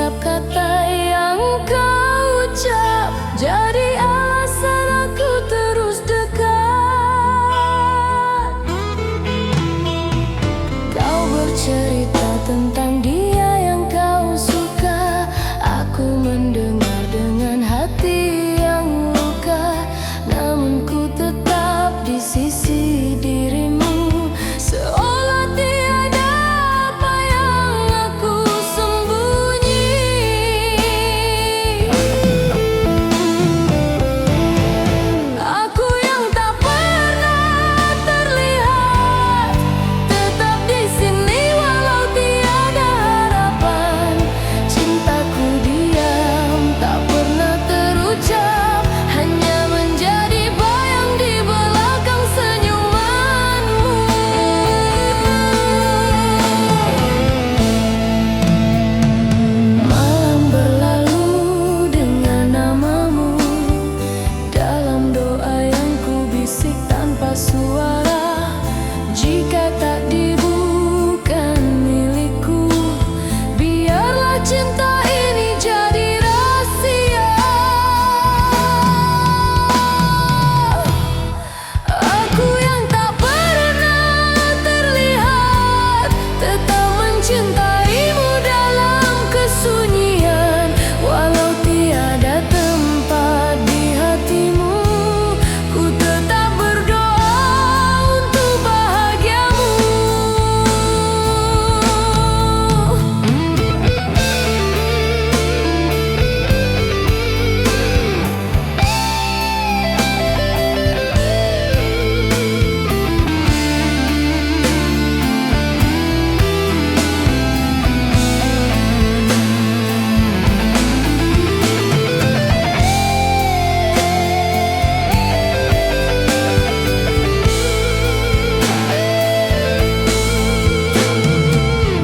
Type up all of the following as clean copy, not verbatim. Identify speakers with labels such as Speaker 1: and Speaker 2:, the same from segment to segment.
Speaker 1: setiap kata yang kau ucap jadi alasan aku terus dekat. Kau bercerita tentang dia yang kau suka, aku mendengar dengan hati yang luka. Namun ku tetap di sisi dirimu, seolah tiada apa yang aku sembunyi. Aku yang tak pernah terlihat, tetap di sini walau tiada harapan. Cintaku diam, tak pernah terucap, hanya menjadi bayang di belakang senyumanmu. Malam berlalu dengan namamu, dalam doa yang ku bisik tanpa suara. Jika takdirmu bukan milikku, biarlah cinta ini jadi rahasia. Aku yang tak pernah terlihat, tetap mencintaimu dalam kesunyian. Walau tiada tempat di hatimu, ku tetap berdoa untuk bahagiamu.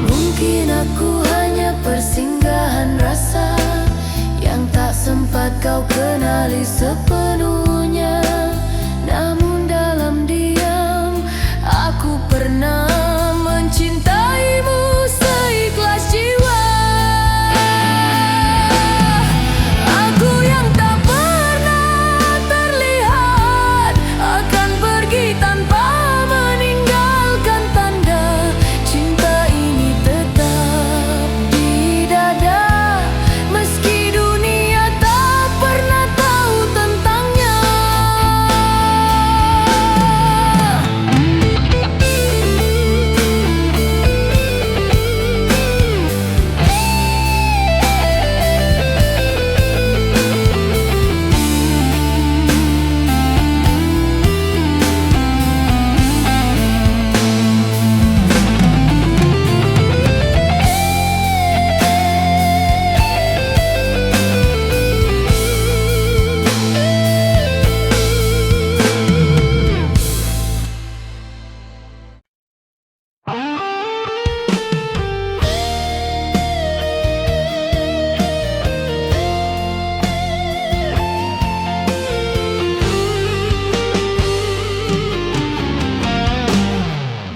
Speaker 1: Mungkin aku hanya persinggahan rasa yang tak sempat kau kenali sepenuhnya. Namun dalam diam, aku pernah mencintaimu seikhlas jiwa. Aku yang tak pernah terlihat, akan pergi tanpa meninggalkan tanda. Cinta ini tetap di dada, meski dunia tak pernah tahu tentangnya.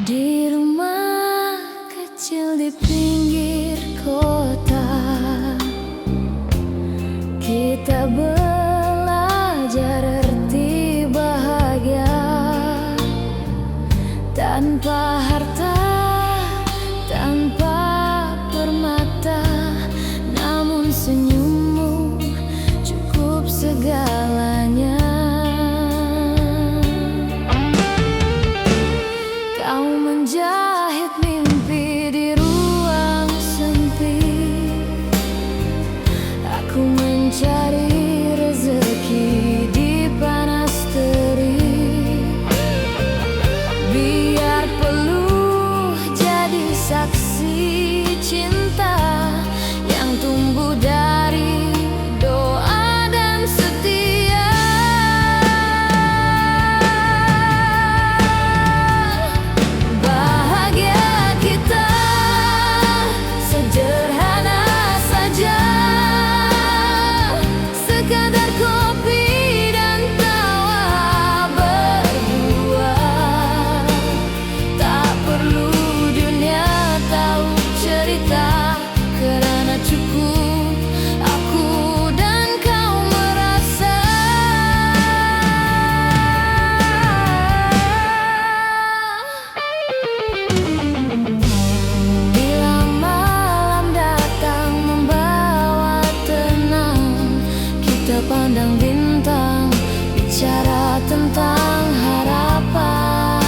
Speaker 1: Di rumah kecil di pinggir kota, kita belajar arti bahagia. Tanpa harta, tanpa permata, namun senyummu cukup segalanya. Kau menjahit mimpi di ruang sempit, aku mencari rezeki di panas terik. Biar peluh jadi saksi cinta yang tumbuh dari doa dan setia. Bahagia Bicara tentang harapan,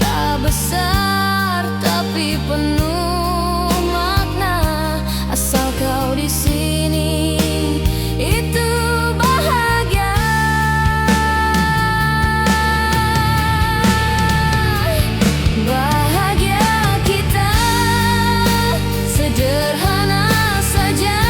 Speaker 1: tak besar tapi penuh makna. Asal kau di sini, itu bahagia. Bahagia kita sederhana saja.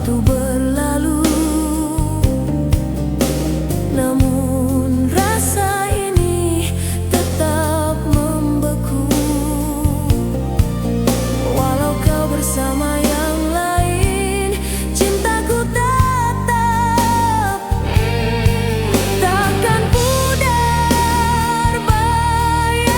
Speaker 1: waktu berlalu, namun rasa ini tetap membeku. Walau kau bersama yang lain, cintaku tetap takkan pudar bayangmu.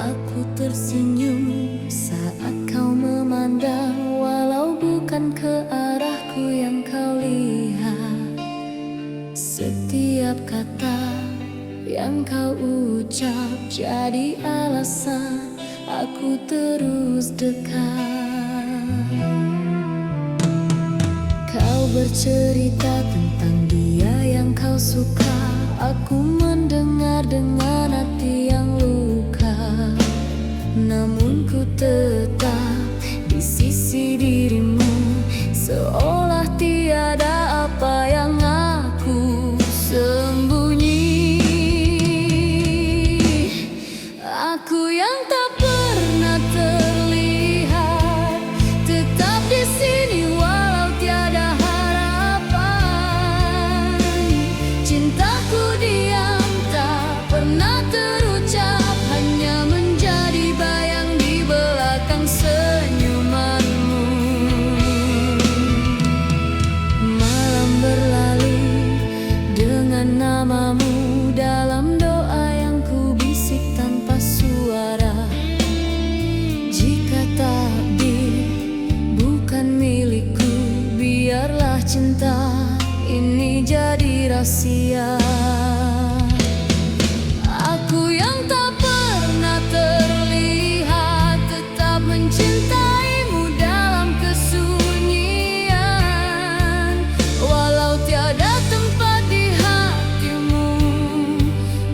Speaker 1: Aku tersenyum saat kau memandang, walau bukan ke arahku yang kau lihat. Setiap kata yang kau ucap jadi alasan aku terus dekat. Kau bercerita tentang dia yang kau suka, aku mendengar dengan hati yang luka. Namun ku tetap di sisi dirimu, seolah tiada apa yang aku sembunyi. Aku yang tak pernah terlihat, tetap di sini walau tiada harapan. Cintaku diam tak pernah terucap, hanya menjadi bayang di belakang senyumanmu. Malam berlalu dengan namamu dalam doa yang ku bisik tanpa suara. Jika takdir bukan milikku, biarlah cinta ini jadi rahasia. Aku yang tak pernah terlihat, tetap mencintaimu dalam kesunyian. Walau tiada tempat di hatimu,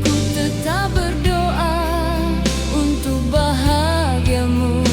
Speaker 1: ku tetap berdoa untuk bahagiamu.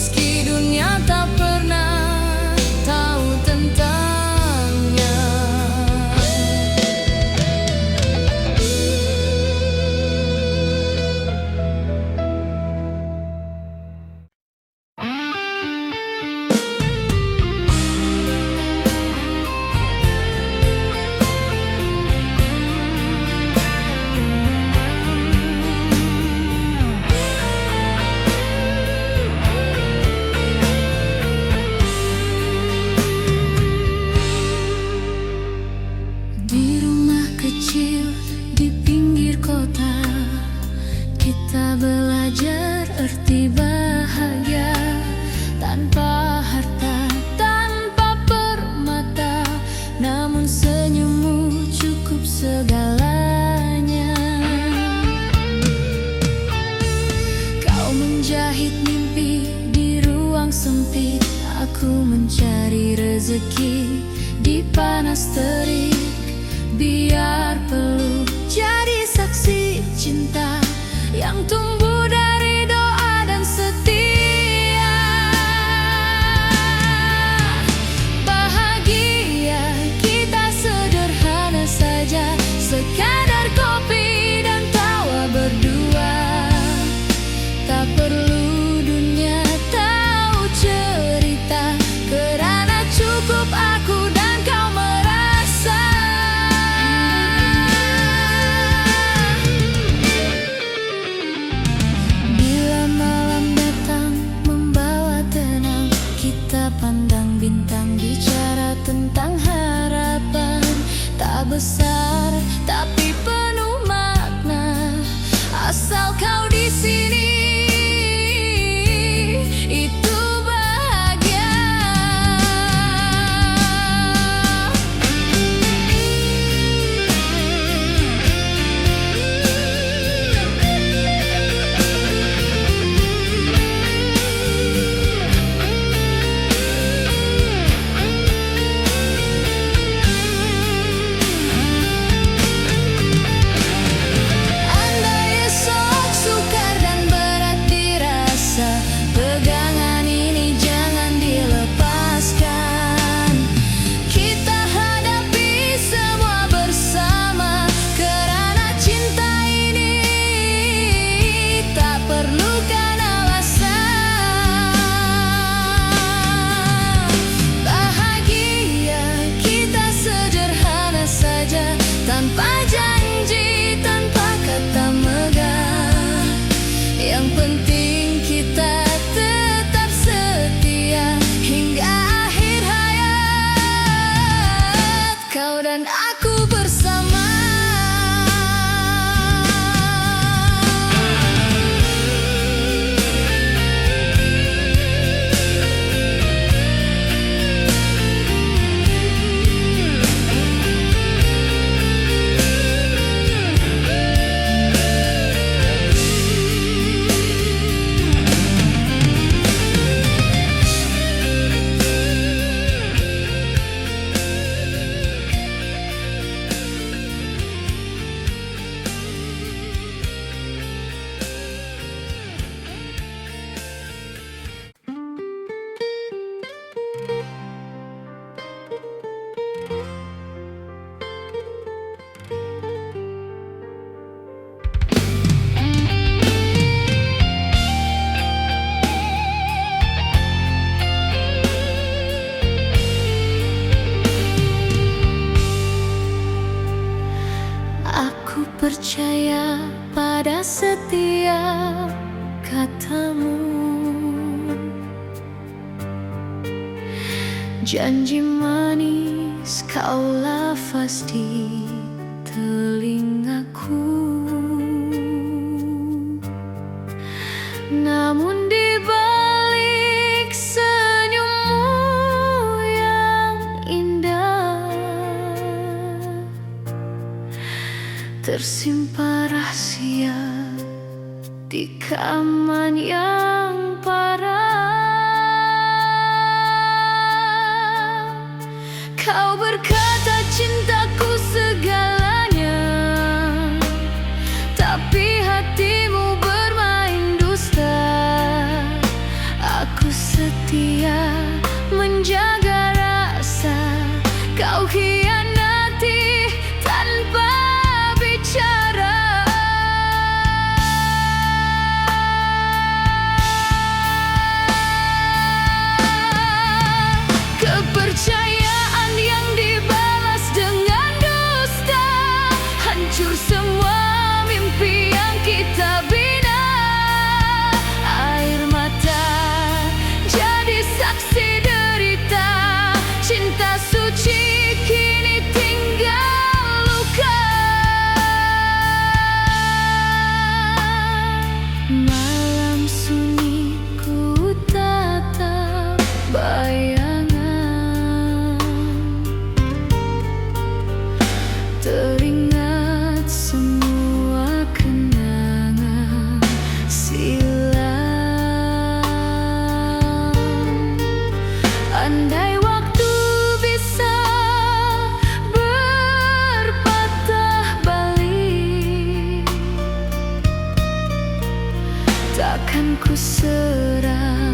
Speaker 1: meski dunia tak pernah tahu tentangnya. Di rumah kecil di pinggir kota, kita belajar arti bahagia. Tanpa harta, tanpa permata, namun senyummu cukup segalanya. Kau menjahit mimpi di ruang sempit, aku mencari rezeki di panas terik. Biar peluk jadi saksi cinta yang tumbuh dari doa dan setia. Bahagia kita sederhana saja, sekadar kopi dan tawa berdua. Tak perlu dunia tahu cerita, karena cukup aku dan kau merasa. Bila malam datang membawa tenang, kita pandang bintang, bicara tentang harapan. Tak besar tapi penuh makna, asal kau di sini itu bahagia. Andai esok sukar dan berat dirasa, pegangan ini jangan dilepaskan. Kita hadapi semua bersama, karena cinta ini tak perlukan alasan. Bahagia kita sederhana saja, tanpa janji, tanpa kata megah. Yang penting kita tetap setia hingga akhir hayat, kau dan aku bersama. Aku percaya pada setiap katamu, janji manis kau lafaz di telingaku. Namun di balik senyummu yang indah, tersimpan rahasia di kaman yang parah. Kau berkata cintaku segalanya, tapi hatimu bermain dusta. Aku setia menjaga rasa, kau khianati tanpa bicara. Kepercayaan yang dibalas dengan dusta, hancur semua mimpi yang kita bina. Air mata jadi saksi derita, cinta suci kini tinggal luka. Malam sunyi ku tatap bayangan, teringat semua kenangan silam. Andai waktu bisa berpatah balik, takkan ku serah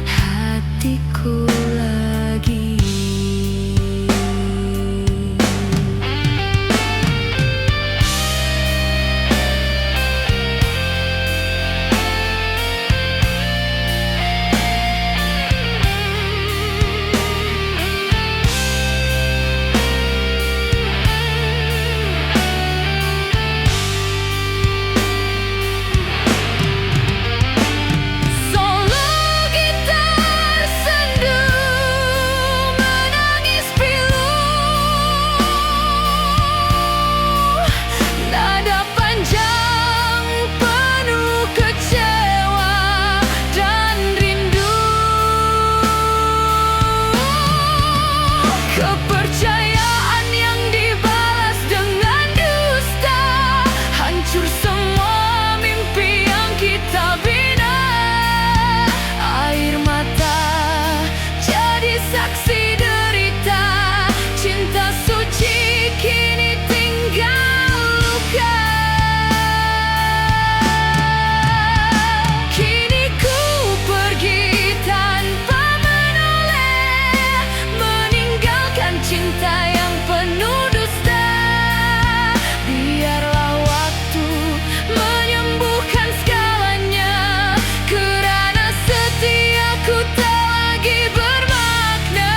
Speaker 1: hatiku lagi. Solo gitar sendu menangis pilu, nada panjang penuh kecewa dan rindu. Kepercayaan yang dibalas dengan dusta, hancur semua mimpi yang kita bina. Air mata jadi saksi derita, cinta suci kini tinggal luka. Kini ku pergi tanpa menoleh, meninggalkan cinta yang penuh dusta. Biarlah waktu menyembuhkan segalanya, kerana setiaku tak lagi bermakna.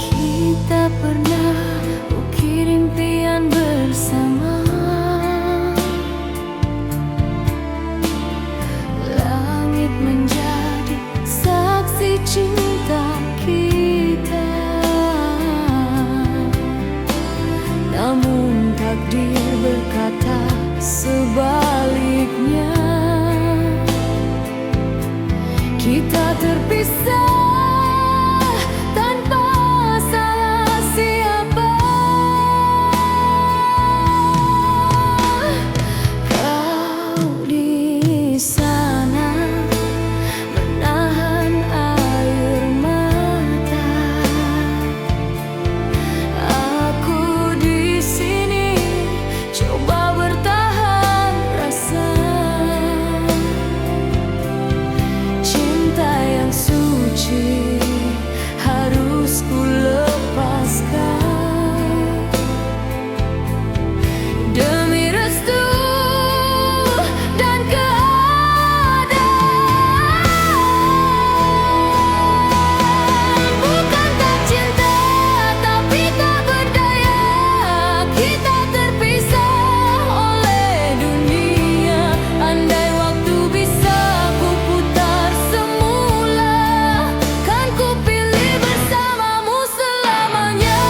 Speaker 1: Kita pernah ukir impian bersama, langit menjadi saksi cinta kita. Namun takdir berkata sebaliknya, kita terpisah tanpa salah siapa. Kau di sana menahan air mata, aku di sini coba bertahan rasa. Cinta yang suci harus ku lepaskan demi restu dan keadaan. Bukan tak cinta tapi tak berdaya, kita terpisah oleh dunia. Andai waktu bisa ku putar semula, kan ku pilih bersamamu selamanya.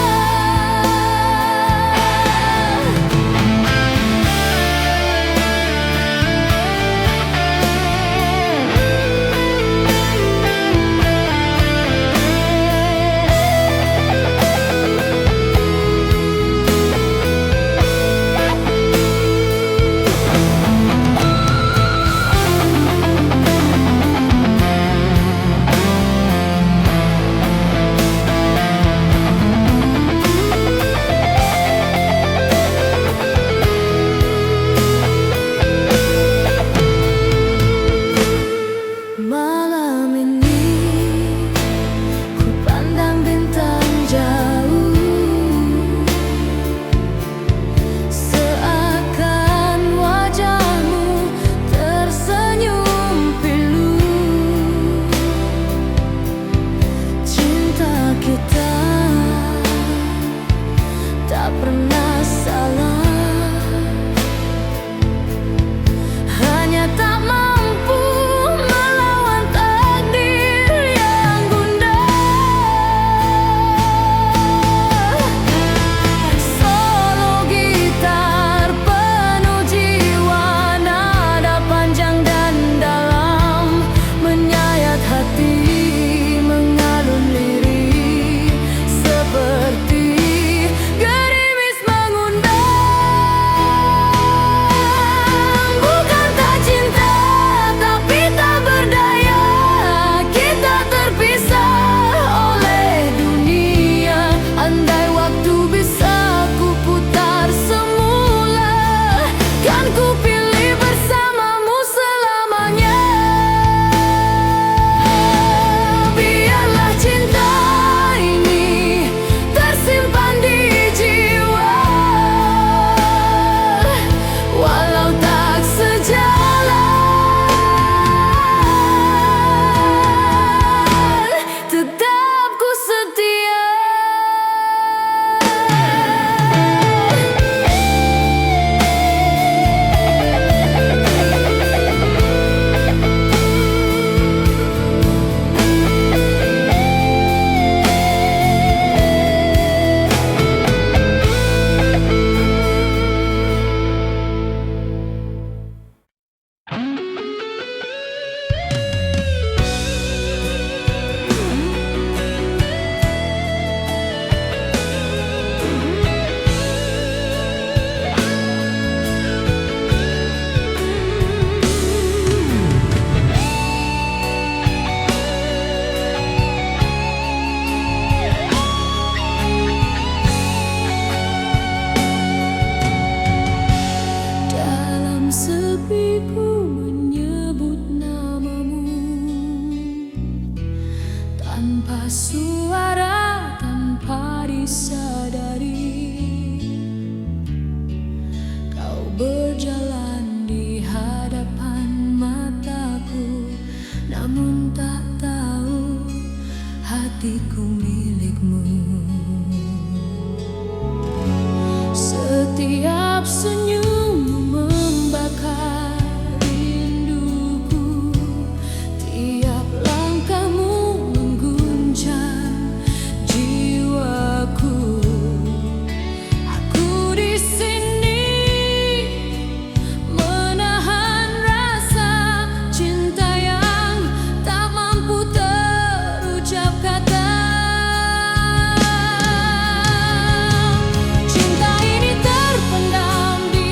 Speaker 1: tak pernah salah, hanya tak mampu melawan takdir yang gundah. Solo gitar penuh jiwa, nada panjang dan dalam menyayat hati, mengalun lirik seperti gerimis mengundang. Bukan tak cinta, tapi tak berdaya, kita terpisah oleh dunia. Andai waktu bisa ku putar semula, kan ku pilih bersamamu selamanya. Biarlah cinta ini tersimpan di jiwa, walau tak sejalan, tetap ku setia. Dalam sepi ku menyebut namamu, tanpa suara, tanpa disadari. Kau berjalan di hadapan mataku, namun tak tahu hatiku milikmu. Setiap senyum membakar rinduku, tiap langkahmu mengguncang jiwaku. Aku di sini menahan rasa cinta yang tak mampu terucap kata. Cinta ini terpendam di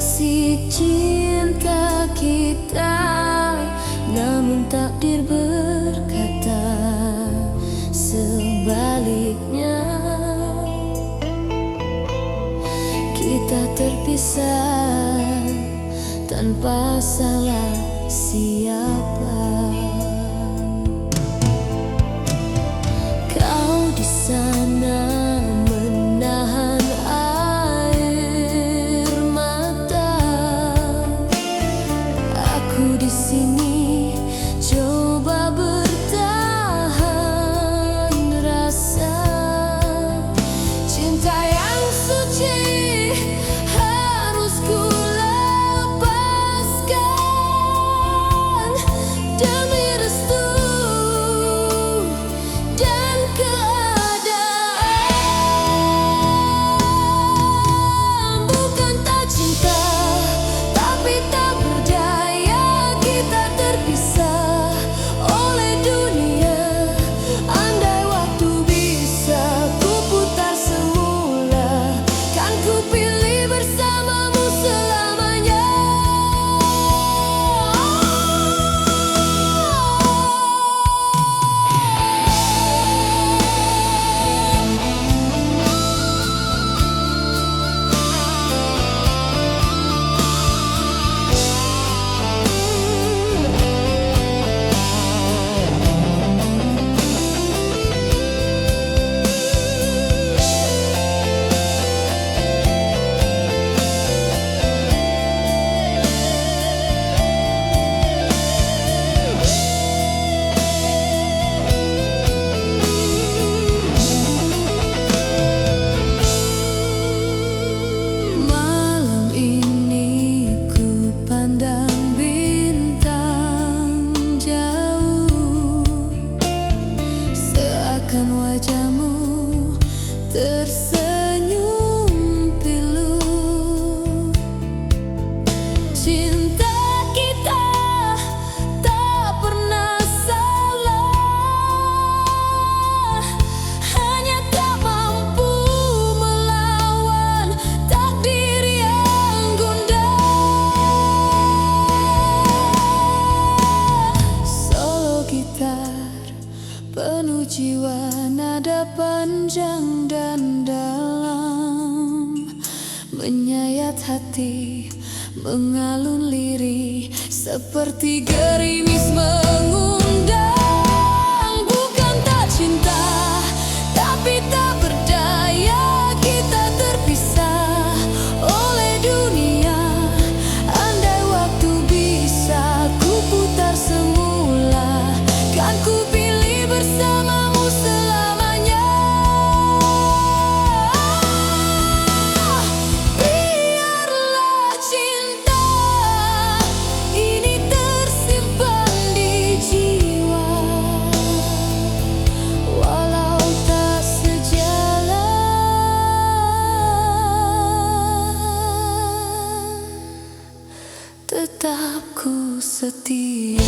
Speaker 1: saksi cinta kita, namun takdir berkata sebaliknya. Kita terpisah tanpa salah siapa. Kau di sana menahan air mata, aku di sini coba bertahan rasa. Cinta yang suci harus ku lepaskan demi restu dan keadaan. Bukan tak cinta, tapi tak berdaya. Kita terpisah oleh dunia. Andai waktu bisa ku putar semula, kan ku pilih bersamamu selamanya. Malam ini ku pandang bintang jauh, seakan wajahmu tersenyum pilu. Cinta kita tak pernah salah, hanya tak mampu melawan takdir yang gundah. Solo gitar penuh jiwa, nada panjang dan dalam, menyayat hati, mengalun lirih seperti gerimis mengundang. Bukan tak cinta, tapi tak berdaya. Kita terpisah oleh dunia. Andai waktu bisa ku putar semula, kan ku pilih bersamamu selamanya. Biarlah cinta ini tersimpan di jiwa, walau tak sejalan, tetap ku setia.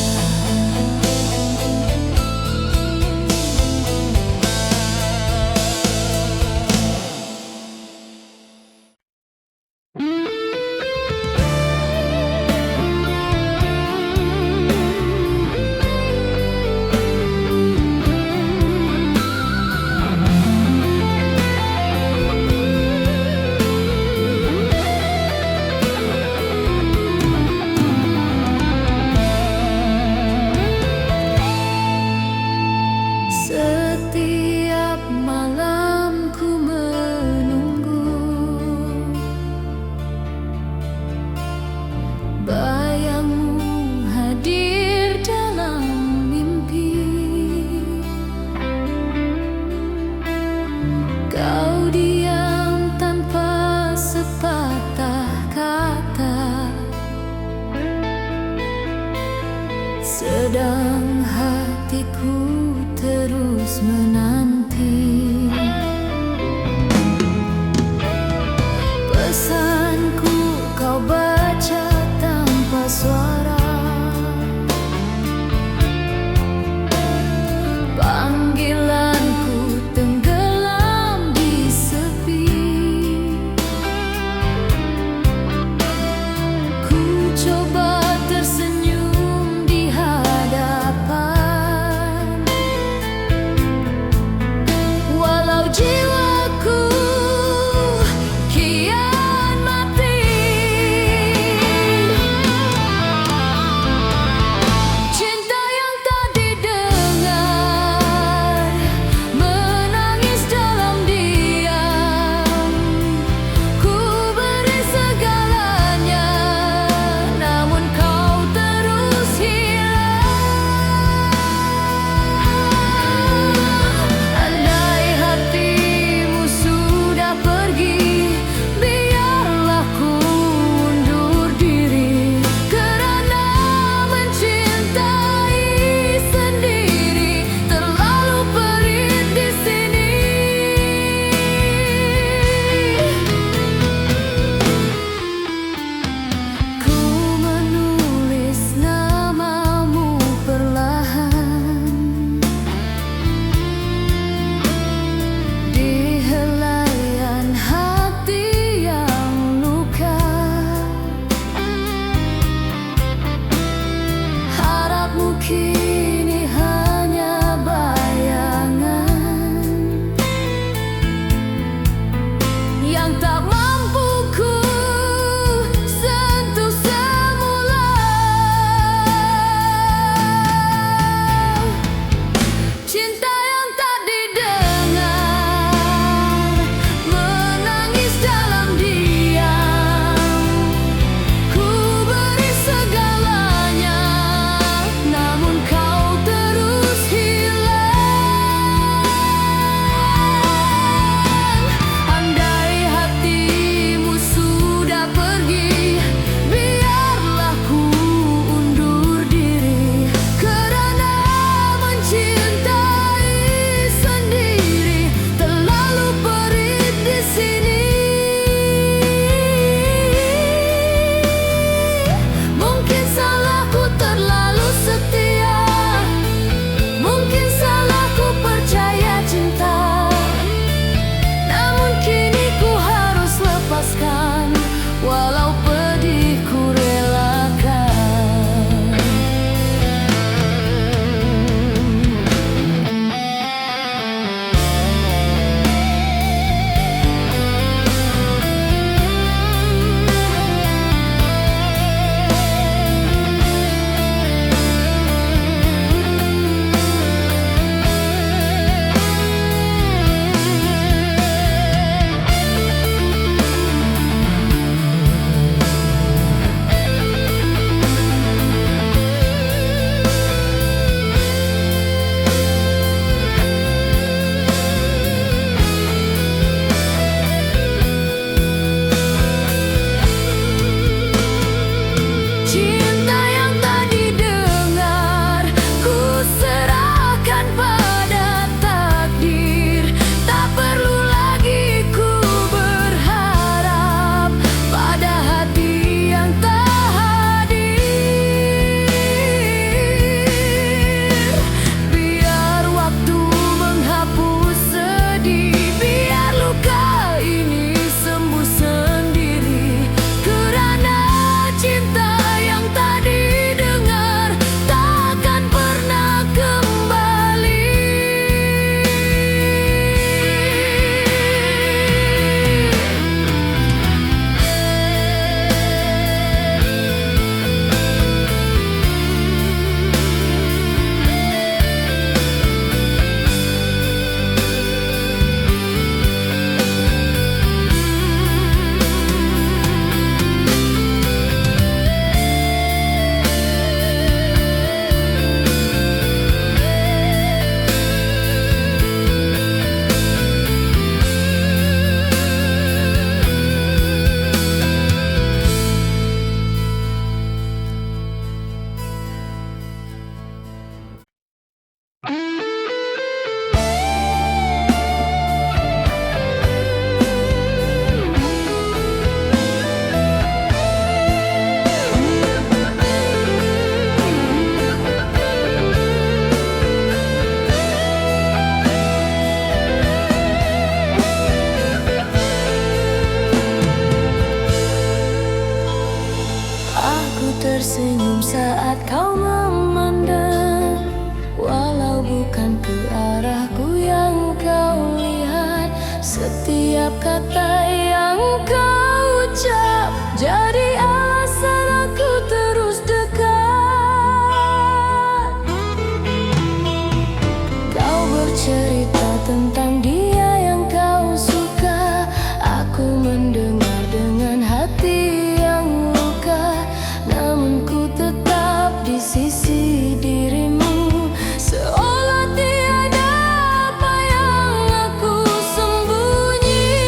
Speaker 1: Setiap malam ku menunggu, bayangmu hadir dalam mimpi. Kau diam tanpa sepatah kata, sedang hatiku terus menanti. Pesanku kau baca tanpa suara, panggilanku tenggelam di sepi. Aku tersenyum saat kau memandang, walau bukan ke arahku yang kau lihat. Setiap kata yang kau ucap jadi alasan aku terus dekat. Kau bercerita tentang dia yang kau suka, aku mendengar dengan hati yang luka. Namun ku tetap di sisi dirimu, seolah tiada apa yang aku sembunyi.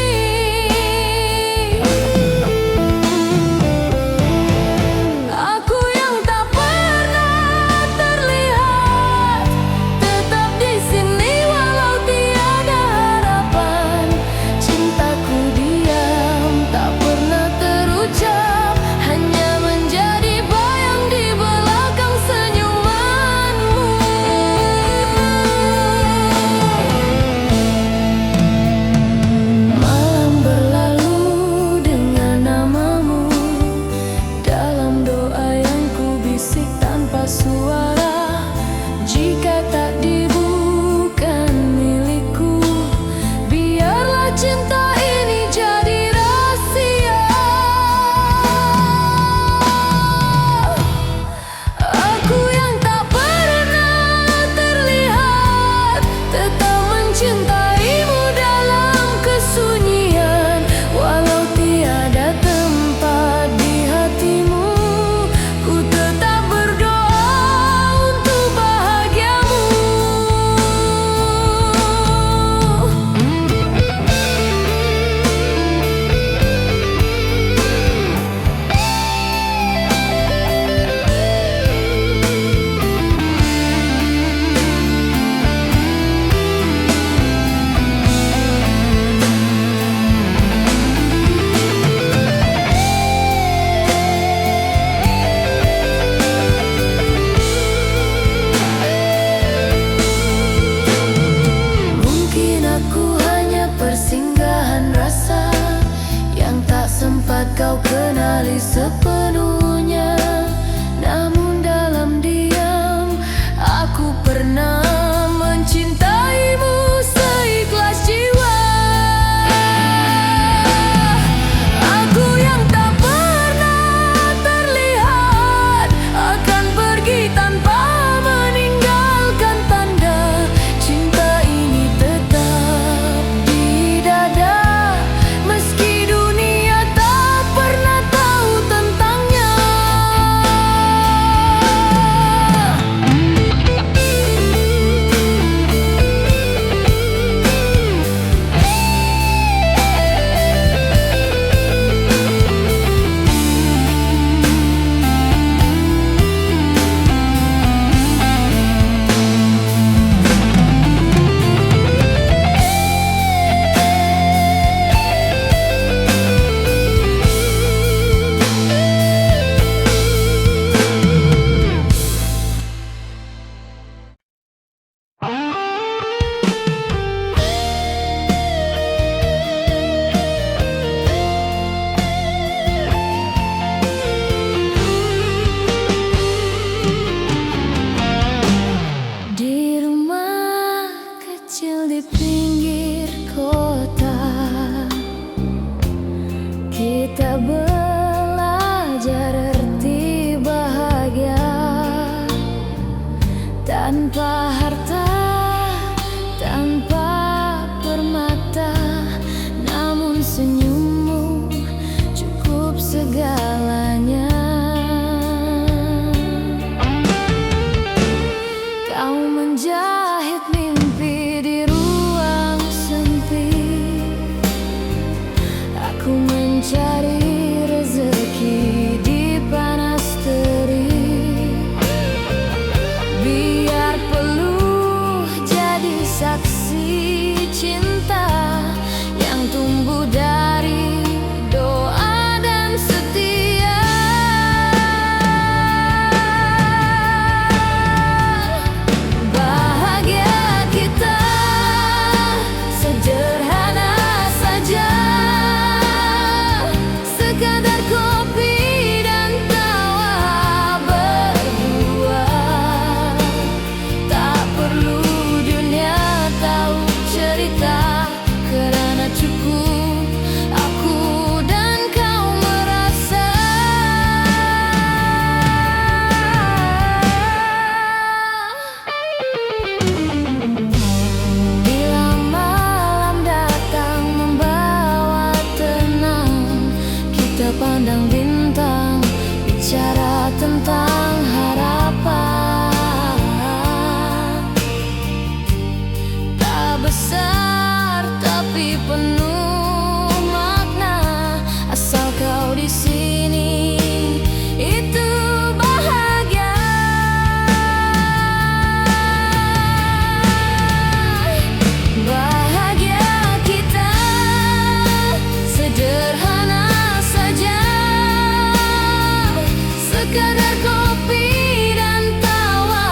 Speaker 1: Sekadar kopi dan tawa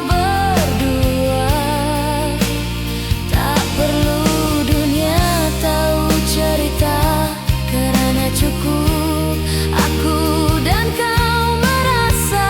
Speaker 1: berdua. Tak perlu dunia tahu cerita, karena cukup aku dan kau merasa.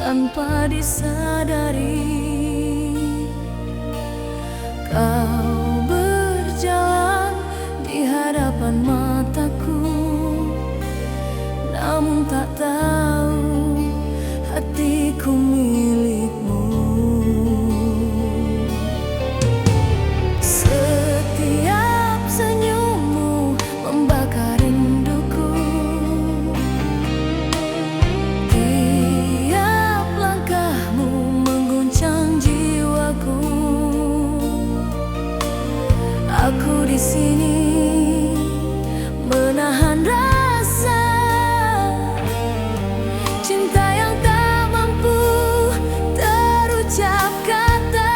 Speaker 1: tanpa disadari. Kau berjalan di hadapan mataku, namun tak tahu hatiku milikmu. Setiap senyummu membakar rinduku, tiap langkahmu mengguncang jiwaku. Aku di sini menahan rasa cinta yang tak mampu terucap kata.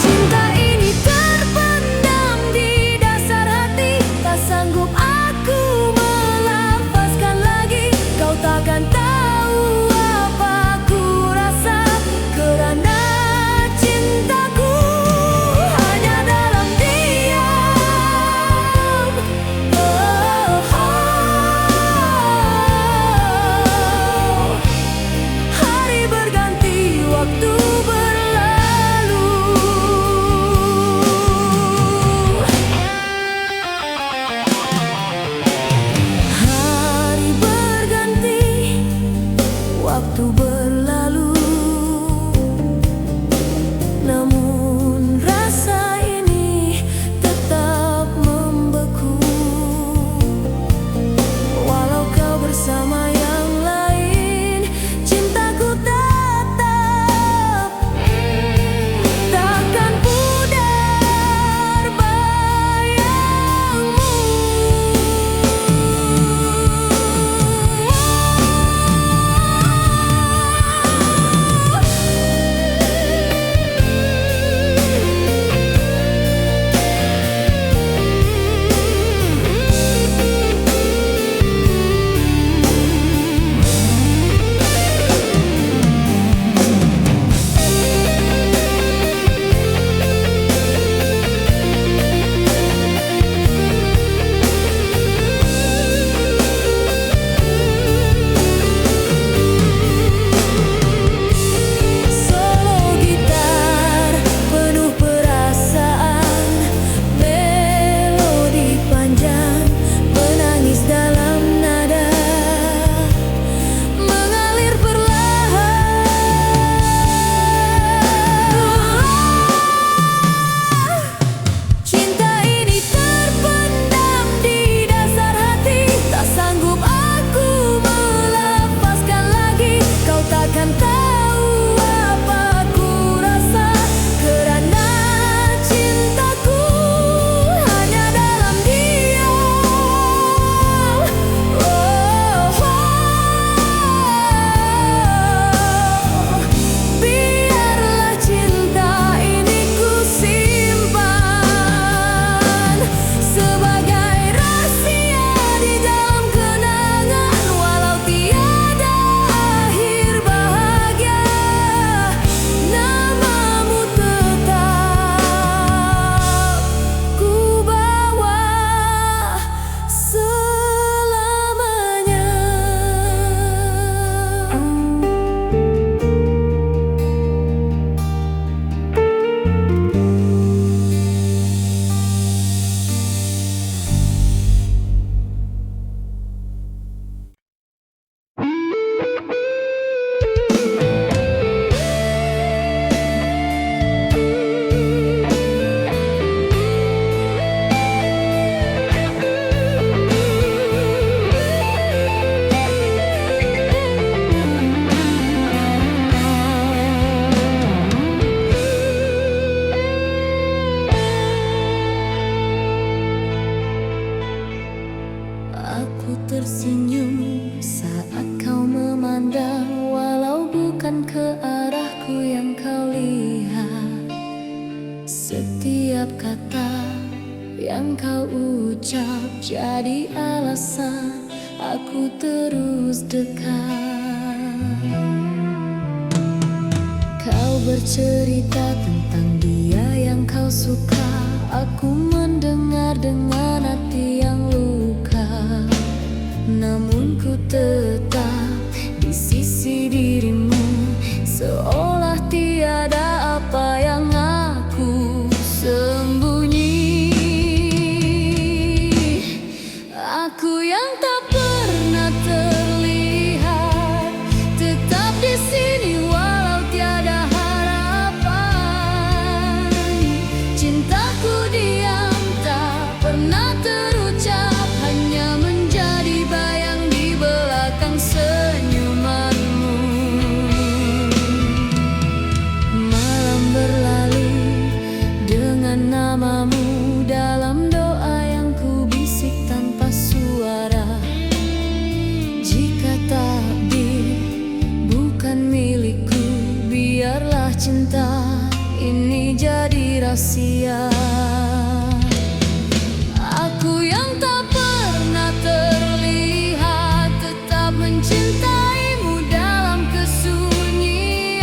Speaker 1: Cinta ini terpendam di dasar hati, tak sanggup aku melafazkan lagi. Kau takkan tahu apa ku rasa, kerana cintaku hanya dalam diam. Hari berganti, waktu berlalu. Hari berganti, waktu berlalu, namun rasa ini tetap membeku. Walau kau bersama yang lain, cintaku tetap takkan pudar bayangmu. Solo gitar penuh perasaan, melodi panjang menangis dalam nada, mengalir perlahan. Cinta ini terpendam di dasar hati, tak sanggup aku melafazkan lagi. Kau takkan tahu apa ku rasa, kerana cintaku hanya dalam diam. Biarlah cinta ini ku simpan sebagai rahasia di dalam kenangan. Walau tiada akhir bahagia, namamu tetap ku bawa selamanya. Aku tersenyum saat kau memandang, walau bukan ke arahku yang kau lihat. Setiap kata yang kau ucap jadi alasan aku terus dekat. Kau bercerita tentang dia yang kau suka, aku mendengar dengan hati yang luka. Aku yang tak pernah terlihat, tetap di sini walau tiada harapan. Cintaku diam tak pernah terucap, hanya menjadi bayang di belakang senyumanmu. Malam berlalu dengan namamu dalam doa yang ku bisik tanpa suara. Jika takdir bukan milikku, biarlah cinta ini jadi rahasia. Aku yang tak pernah terlihat, tetap mencintaimu dalam kesunyian.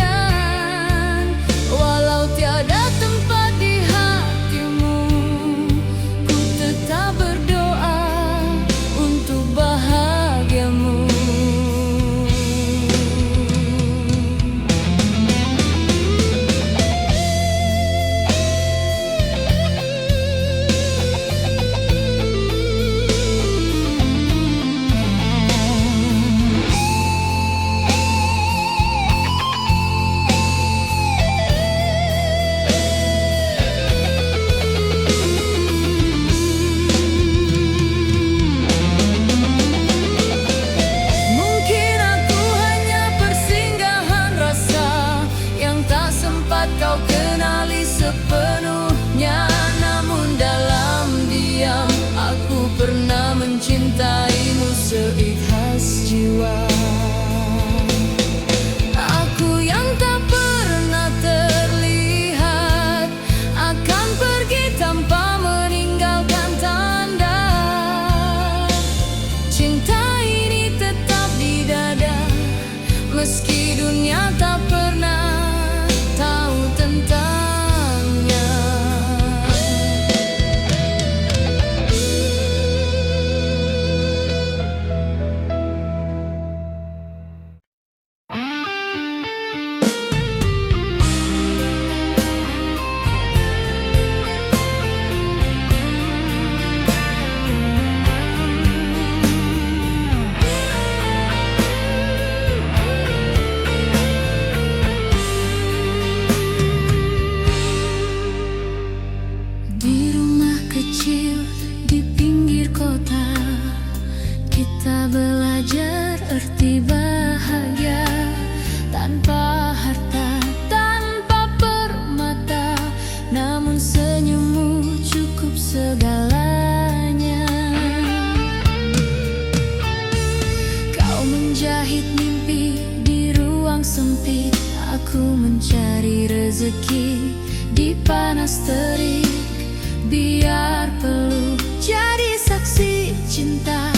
Speaker 1: Walau tiada tempat di hatimu, ku tetap berdoa untuk bahagiamu. Mungkin aku hanya persinggahan rasa yang tak sempat kau kenali sepenuhnya. Namun dalam diam aku pernah mencintaimu seikhlas jiwa. Aku yang tak pernah terlihat, akan pergi tanpa meninggalkan tanda. Cinta ini tetap di dada, meski dunia tak pernah tahu tentangnya. Di rumah kecil di pinggir kota, kita belajar arti bahagia. Tanpa harta, tanpa permata, namun senyummu cukup segalanya. Kau menjahit mimpi di ruang sempit, aku mencari rezeki di panas terik. Biar peluk jadi saksi cinta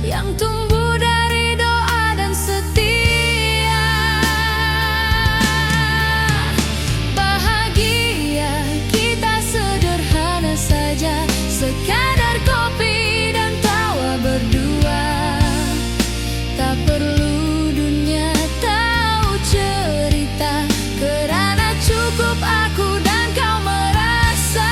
Speaker 1: yang tumbuh dari doa dan setia. Bahagia kita sederhana saja, sekadar kopi dan tawa berdua. Tak perlu dunia tahu cerita, kerana cukup aku dan kau merasa.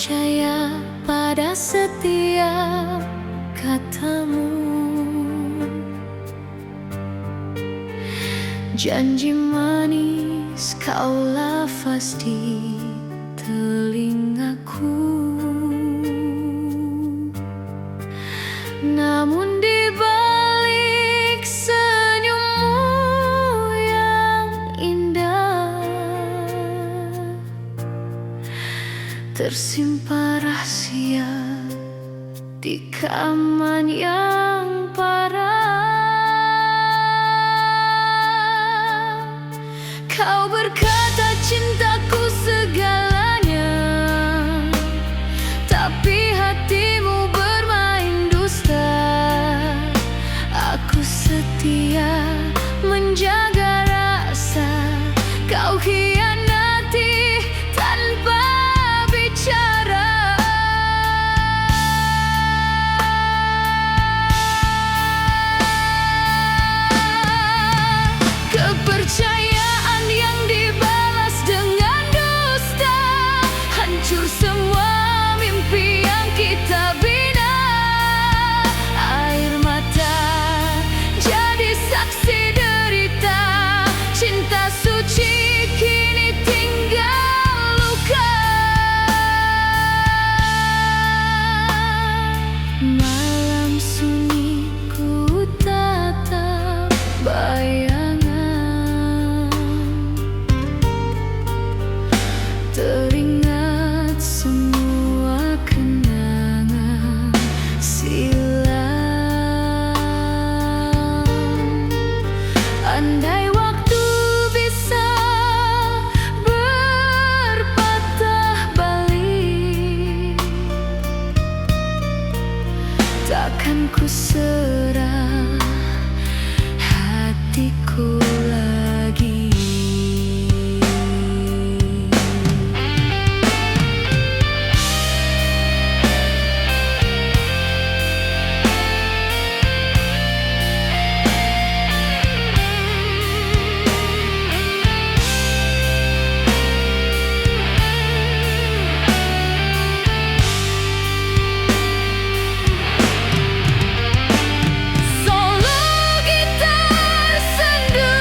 Speaker 1: percaya pada setiap katamu. Janji manis kau lafaz di telingaku, namun di balik senyummu yang indah tersimpan rahasia di kaman yang parah. Kau berkata cintaku segalanya, tapi hatimu bermain dusta. Aku setia menjaga rasa, kau hianati tanpa bicara. Kepercayaan yang dibalas dengan dusta, hancur semua mimpi yang kita bina. Air mata jadi saksi derita, cinta suci kini tinggal luka. Malam sunyi ku tatap bayangan, teringat semua kenangan silam. Andai waktu bisa berpatah balik, takkan ku serah hatiku lagi. Solo gitar sendu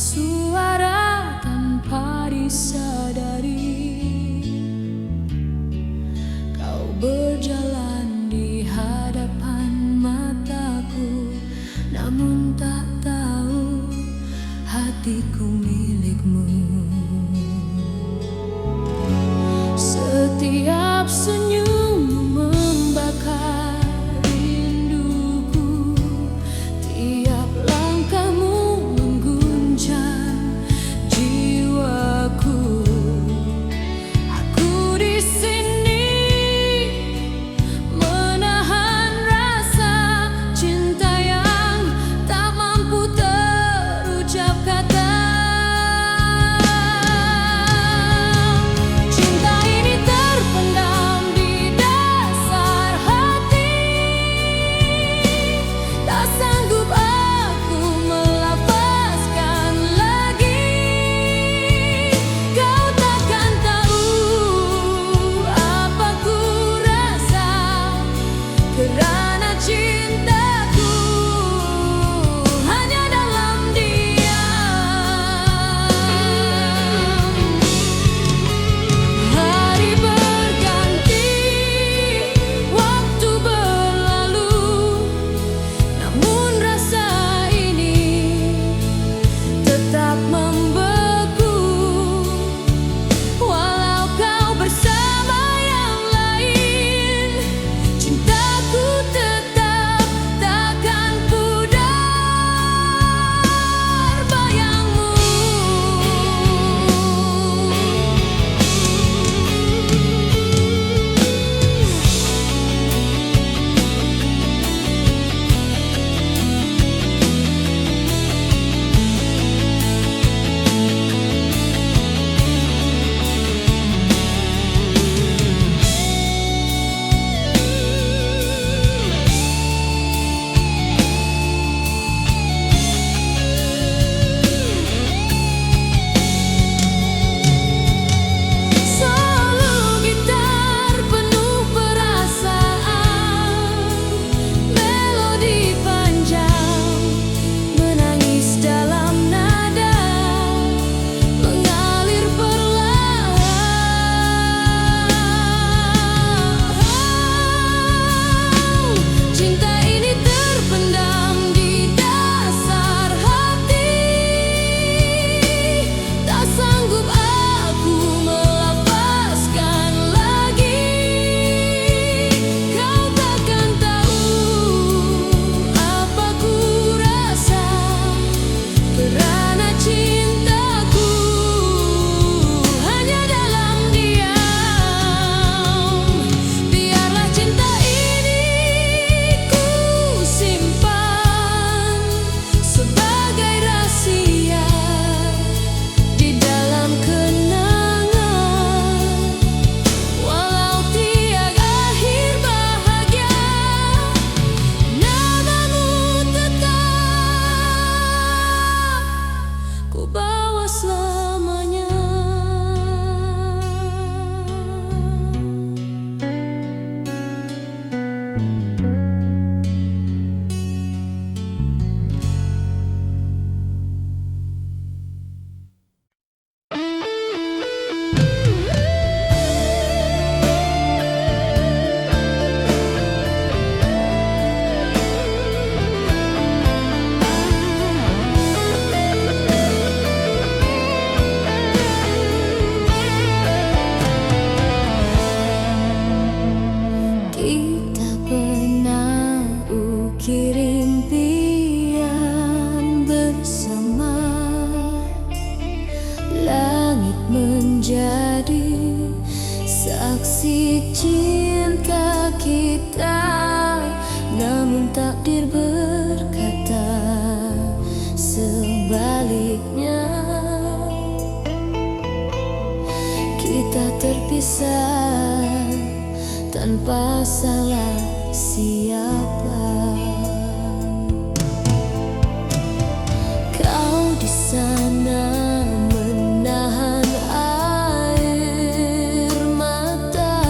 Speaker 1: suara tanpa disadari. Kau berjalan di hadapan mataku, namun tak tahu hatiku milikmu. Setiap senyummu membakar rinduku, tiap langkahmu mengguncang jiwaku. Aku di sini menahan rasa cinta yang tak mampu terucap kata. Kerana cintaku hanya dalam diam. Hari berganti, waktu berlalu, namun rasa ini tetap membeku. Walau kau bersama yang lain, cintaku tetap takkan pudar bayangmu. Solo gitar penuh perasaan, melodi panjang menangis dalam nada, mengalir perlahan. Cinta ini terpendam di dasar hati, tak sanggup aku melepaskan lagi. Kau takkan tahu apa ku rasa, kerana cintaku hanya dalam diam. Biarlah cinta ini ku simpan sebagai rahasia di dalam kenangan. Walau tiada akhir bahagia, namamu tetap ku bawa selamanya. Kita pernah ukir impian bersama, langit menjadi saksi cinta kita, namun takdir berkata sebaliknya. Kita terpisah tanpa salah siapa. Kau di sana menahan air mata,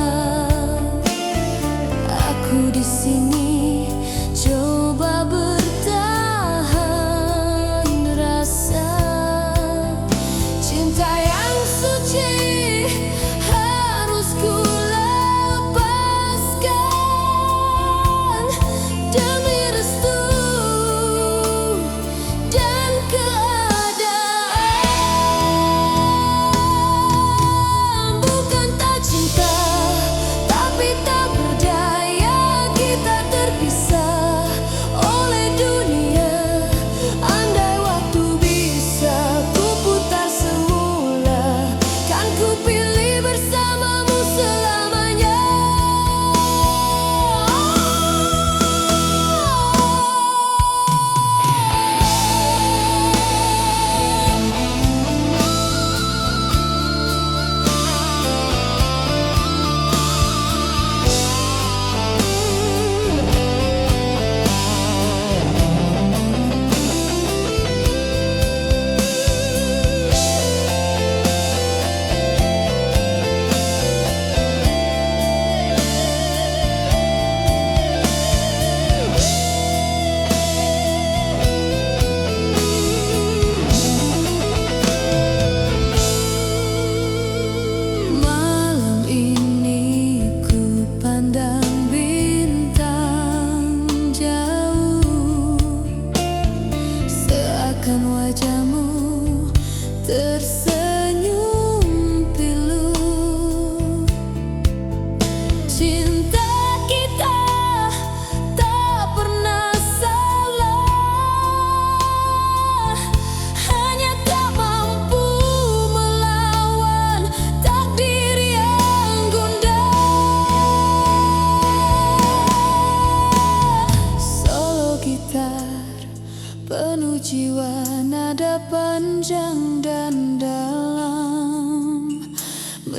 Speaker 1: aku di sini coba bertahan rasa.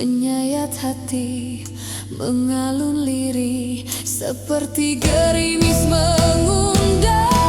Speaker 1: menyayat hati, mengalun lirih seperti gerimis mengundang.